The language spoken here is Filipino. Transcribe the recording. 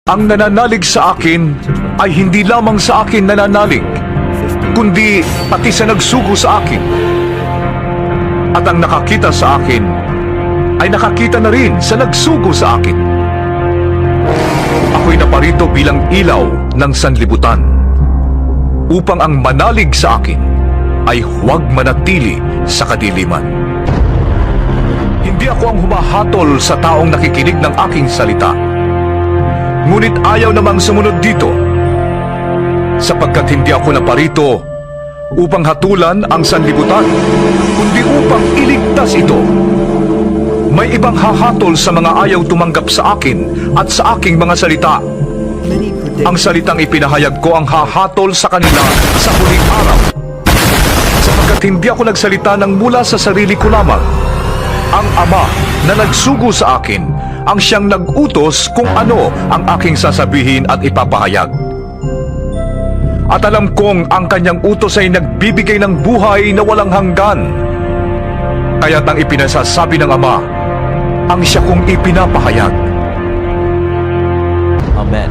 Ang nananalig sa akin ay hindi lamang sa akin nananalig, kundi pati sa nagsugo sa akin. At ang nakakita sa akin ay nakakita na rin sa nagsugo sa akin. Ako'y naparito bilang ilaw ng sanlibutan, upang ang manalig sa akin ay huwag manatili sa kadiliman. Hindi ako ang humahatol sa taong nakikinig ng aking salita, ngunit ayaw namang sumunod dito, sapagkat hindi ako naparito upang hatulan ang sanlibutan, kundi upang iligtas ito. May ibang hahatol sa mga ayaw tumanggap sa akin at sa aking mga salita. Ang salitang ipinahayag ko ang hahatol sa kanila sa huling araw, sapagkat hindi ako nagsalita ng mula sa sarili ko lamang. Ang Ama na nagsugo sa akin ang siyang nag-utos kung ano ang aking sasabihin at ipapahayag. At alam kong ang kanyang utos ay nagbibigay ng buhay na walang hanggan. Kaya't ang ipinasasabi ng Ama ang siya kong ipinapahayag. Amen.